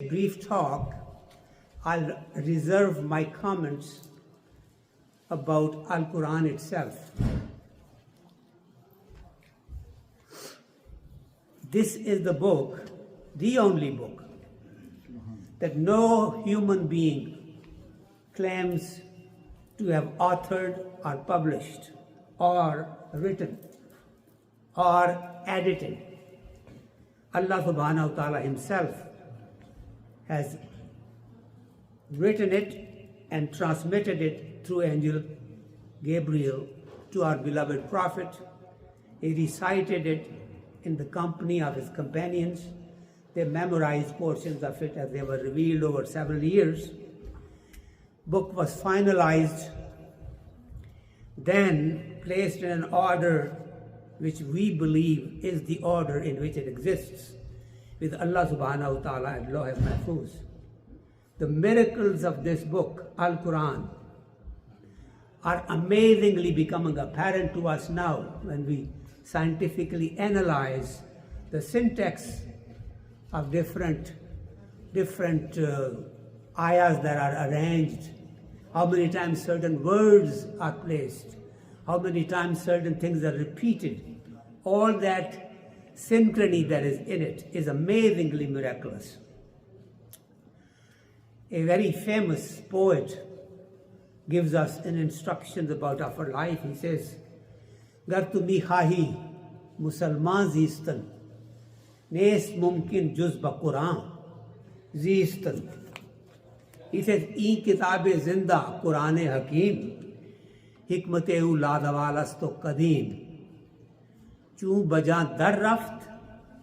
Brief talk, I'll reserve my comments about Al-Qur'an itself. This is the book, the only book, that no human being claims to have authored or published or written or edited. Allah subhanahu wa ta'ala himself has written it and transmitted it through angel Gabriel to our beloved prophet. He recited it in the company of his companions. They memorized portions of it as they were revealed over several years. Book was finalized, then placed in an order which we believe is the order in which it exists, with Allah subhanahu wa ta'ala and Lawh Mahfuz. The miracles of this book, Al-Qur'an, are amazingly becoming apparent to us now when we scientifically analyze the syntax of different ayahs that are arranged, how many times certain words are placed, how many times certain things are repeated. All that synchrony that is in it is amazingly miraculous. A very famous poet gives us an instructions about our life. He says, "Gar tumi khwahi, مسلماں زیستن نیست ممکن جز بقرآن زیستن." He says, "N کتاب زندہ قرآن حکیم حکمت او لادوال است و قدیم چون بجاں در رفت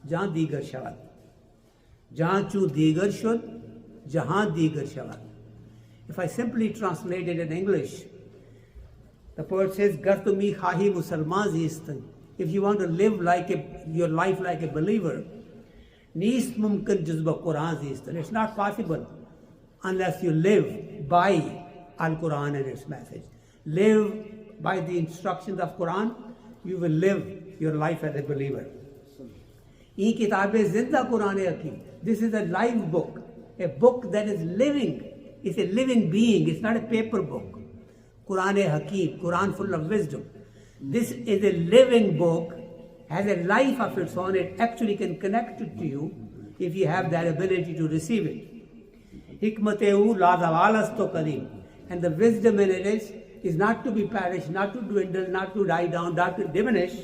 جہاں دیگر شود جہاں چون دیگر شد جہاں دیگر شود." If I simply translate it in English, the poet says, "Gar tumi khwahi مسلماں زیستن." If you want to live your life like a believer, نیست ممکن جز بقرآن زیستن. It's not possible unless you live by Al-Qur'an and its message. Live by the instructions of Quran, you will live your life as a believer. Ee kitab zinda Quran Hakim. This is a live book, a book that is living. It's a living being. It's not a paper book. Quran Hakim, Quran full of wisdom. This is a living book, has a life of its own. It actually can connect it to you if you have that ability to receive it. Hikmate-u la zawalasto kareem. And the wisdom in it is not to be perished, not to dwindle, not to die down, not to diminish,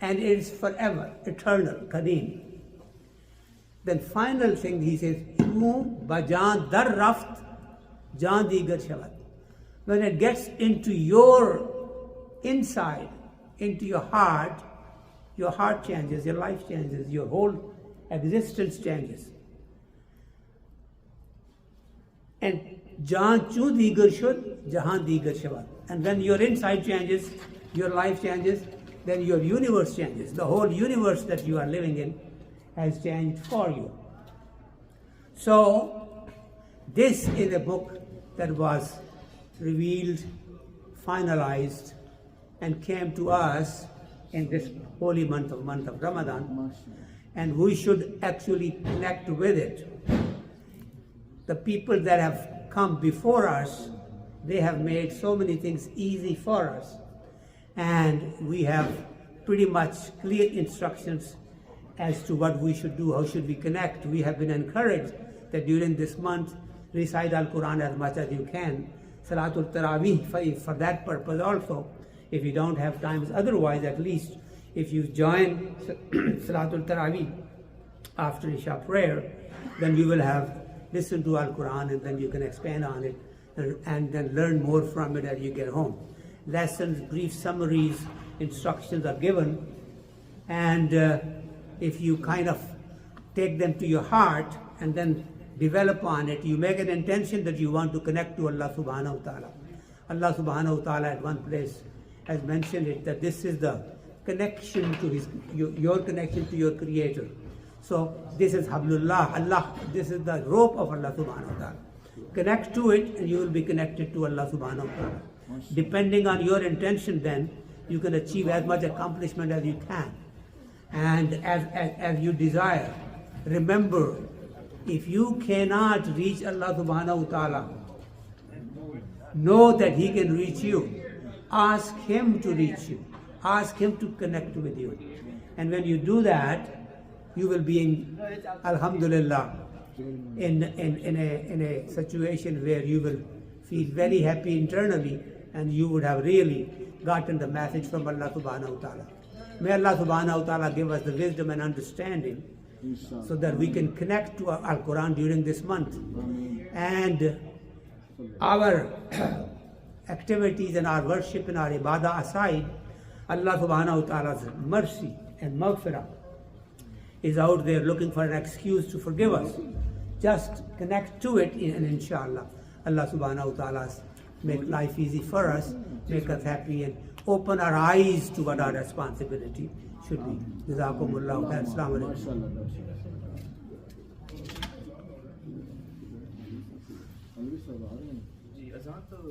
and it is forever, eternal, kareem. Then final thing he says, "Chun bajan dar raft jan digar shavad." When it gets into your inside, into your heart changes, your life changes, your whole existence changes. And jahan chu digar shud, jahan digar shavad. And when your inside changes, your life changes, then your universe changes. The whole universe that you are living in has changed for you. So, this is a book that was revealed, finalized, and came to us in this holy month of Ramadan. And we should actually connect with it. The people that have come before us, they have made so many things easy for us. And we have pretty much clear instructions as to what we should do, how should we connect. We have been encouraged that during this month, recite Al-Qur'an as much as you can. Salatul Tarawih for that purpose also. If you don't have times otherwise, at least if you join Salatul Tarawih after Isha prayer, then you will have listened to Al-Qur'an and then you can expand on it and then learn more from it as you get home. Lessons, brief summaries, instructions are given, and if you kind of take them to your heart and then develop on it, you make an intention that you want to connect to Allah subhanahu wa ta'ala. Allah subhanahu wa ta'ala at one place has mentioned it, that this is the connection to your connection to your Creator. So this is Hablullah, Allah, this is the rope of Allah subhanahu wa ta'ala. Connect to it and you will be connected to Allah subhanahu wa ta'ala. Depending on your intention, then you can achieve as much accomplishment as you can. And as you desire, remember If you cannot reach Allah subhanahu wa ta'ala, know that He can reach you. Ask Him to reach you. Ask Him to connect with you. And when you do that, you will be in, alhamdulillah, in a situation where you will feel very happy internally, and you would have really gotten the message from Allah subhanahu wa ta'ala. May Allah subhanahu wa ta'ala give us the wisdom and understanding so that we can connect to Al-Qur'an during this month. And our activities and our worship and our ibadah aside, Allah subhanahu wa ta'ala's mercy and maghfirah is out there looking for an excuse to forgive us. Just connect to it, and inshallah, Allah subhanahu wa ta'ala make life easy for us, make us happy, and open our eyes to what our responsibility should be. Jazakumullahu khair. Assalamu alaikum.